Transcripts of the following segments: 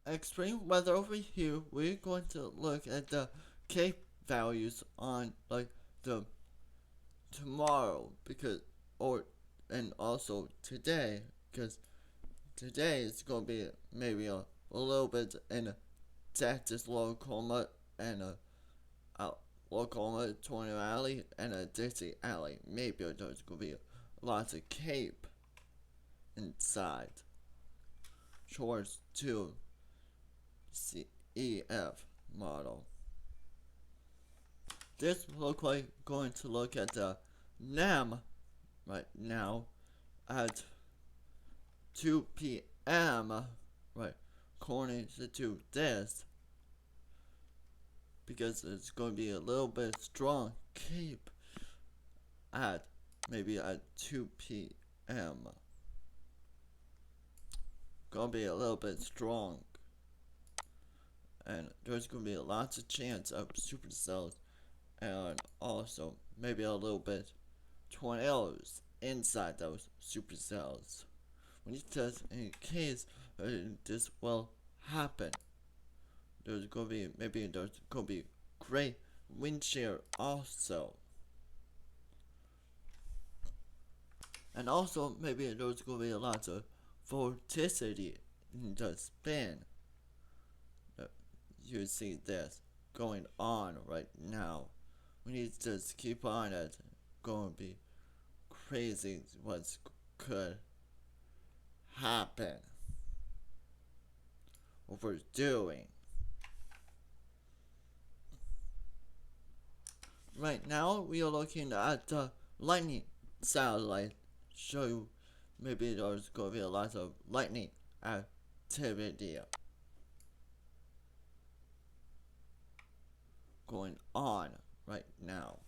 extreme weather over here, we're going to look at the cape values on like the tomorrow because or and also today because today is gonna be maybe a little bit in Texas, Oklahoma, and a Oklahoma, Tornado Alley, and a Dixie Alley. Maybe there's gonna be lots of cape inside. Shorts to CEF model. This look like going to look at the NAM right now at 2 p.m. right according to this because it's going to be a little bit strong cape at maybe at 2 p.m. Gonna be a little bit strong and there's gonna be lots of chance of supercells and also maybe a little bit tornadoes inside those supercells. When it says in case this will happen, there's gonna be great wind shear also. And also maybe there's gonna be a lot of vorticity in the spin. You see this going on right now. We need to just keep on it. Going to be crazy what could happen. What we're doing. Right now we are looking at the lightning satellite. Show you maybe there's going to be a lot of lightning activity going on right now.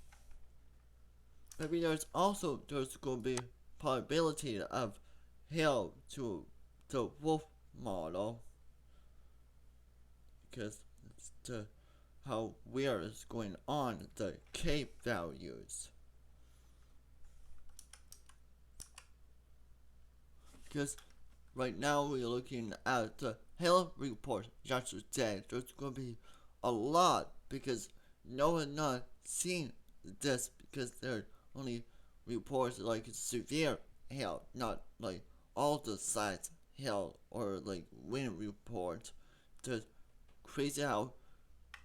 Maybe there's going to be probability of hail to the wolf model because it's how weird is going on the cape values. Because right now we're looking at the hail report yesterday. There's going to be a lot because no one not seen this because they're only reports like severe hail, not like all the sites hail or like wind report. It's crazy how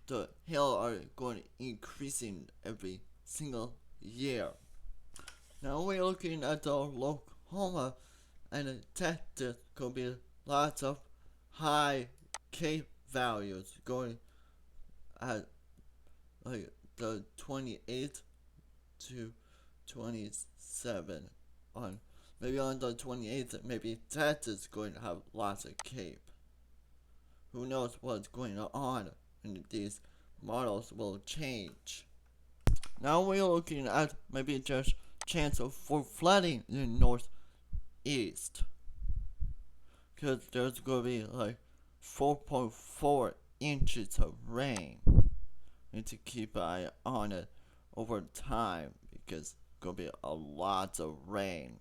the hail are going increasing every single year. Now we're looking at the Oklahoma and Texas could be lots of high cape values going at like the 28th to 27 on maybe on the 28th maybe Texas is going to have lots of cape. Who knows what's going on and these models will change. Now we're looking at maybe just chance for flooding in northeast because there's going to be like 4.4 inches of rain. Need to keep an eye on it over time because it's gonna be a lot of rain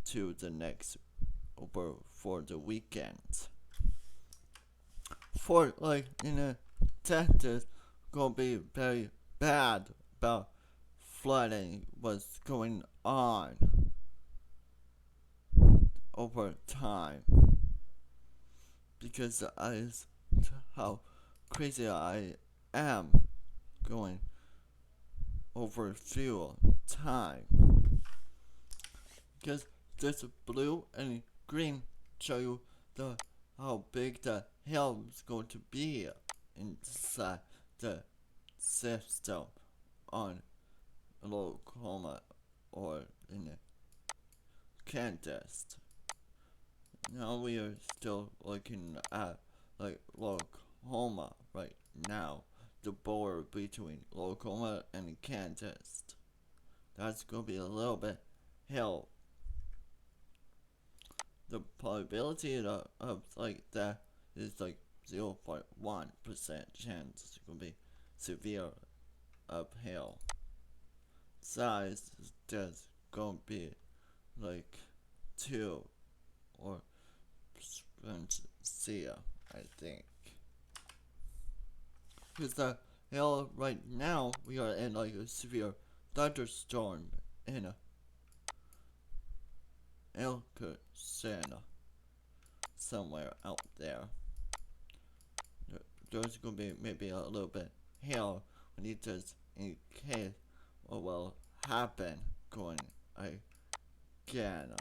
to the next over for the weekend. For like in a Texas, gonna be very bad about flooding. What's going on over time because is how crazy I am going over fuel time because this blue and green show you the how big the hail is going to be inside the system on Oklahoma or in Kansas. Now we are still looking at like Oklahoma right now, the border between Oklahoma and Kansas. That's gonna be a little bit hail. The probability of like that is like 0.1% chance it's gonna be severe of hail. Size is just gonna be like 2 or see ya. I think. Because the hell right now we are in like a severe thunderstorm in Elkerson somewhere out there. There's gonna be maybe a little bit hail when it does in case what will happen going again.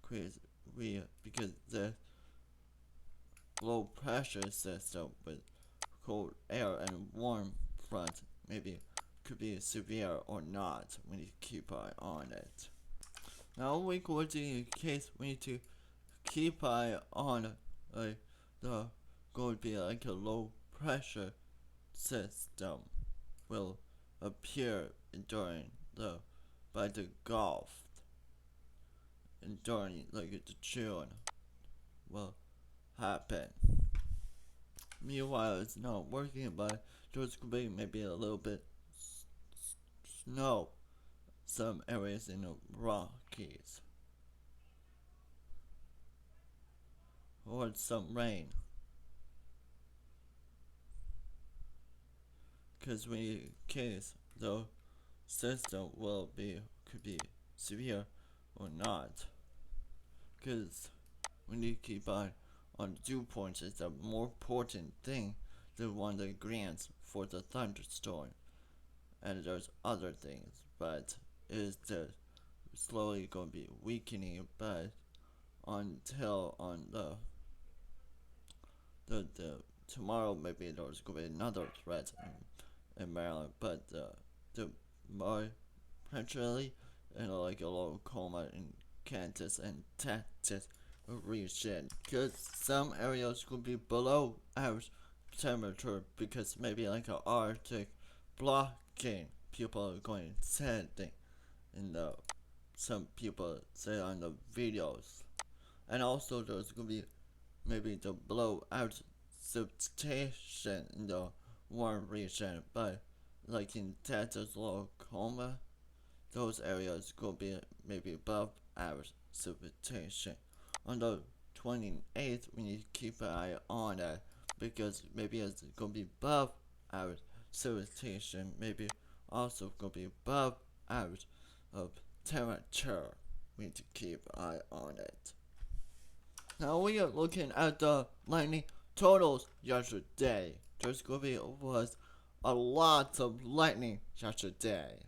Crazy because the low pressure system with cold air and warm front maybe could be severe or not. We need to keep eye on it. Now we go to in case we need to keep eye on the going to be like a low pressure system will appear during the by the Gulf and during like the June will happen. Meanwhile, it's not working, but there's gonna be maybe a little bit snow some areas in the Rockies or some rain. Because in case the system will be could be severe or not. Because we need to keep on the dew points is a more important thing than one of the grants for the thunderstorm. And there's other things, but it's just slowly going to be weakening. But until on the tomorrow, maybe there's going to be another threat in Maryland, but the more potentially like a low coma in Kansas and Texas region, because some areas could be below average temperature because maybe like an Arctic blocking. People are going insane in the some people say on the videos, and also there's gonna be maybe the below average precipitation in the warm region, but like in Texas, Oklahoma, those areas could be maybe above average precipitation. On the 28th, we need to keep an eye on that because maybe it's gonna be above average precipitation, maybe also gonna be above average of temperature. We need to keep an eye on it. Now we are looking at the lightning totals yesterday. There's gonna be was a lot of lightning yesterday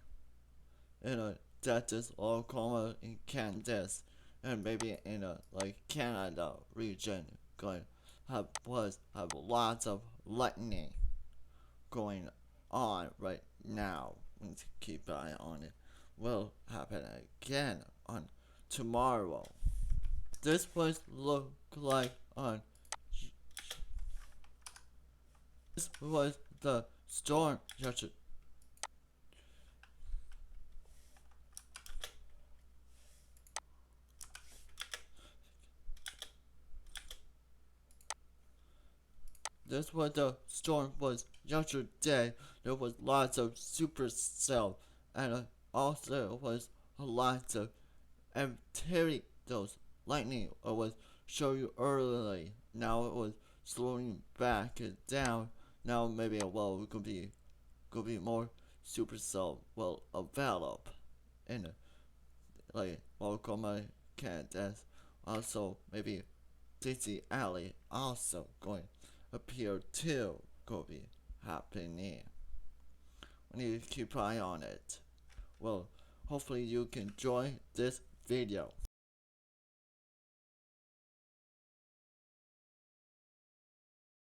in Texas, Oklahoma, in Kansas, and maybe in like Canada region. Going have lots of lightning going on right now. We need to keep an eye on it. Will happen again on tomorrow. This was look like on. This was the storm yesterday. This was the storm was yesterday. There was lots of supercell and also was a lot of activity. Those lightning was show you early. Now it was slowing back down. Now maybe well it could be more supercell will develop in like Oklahoma, Kansas. Also maybe Dixie Alley also going appear too could be happening. We need to keep an eye on it. Well, hopefully you can enjoy this video.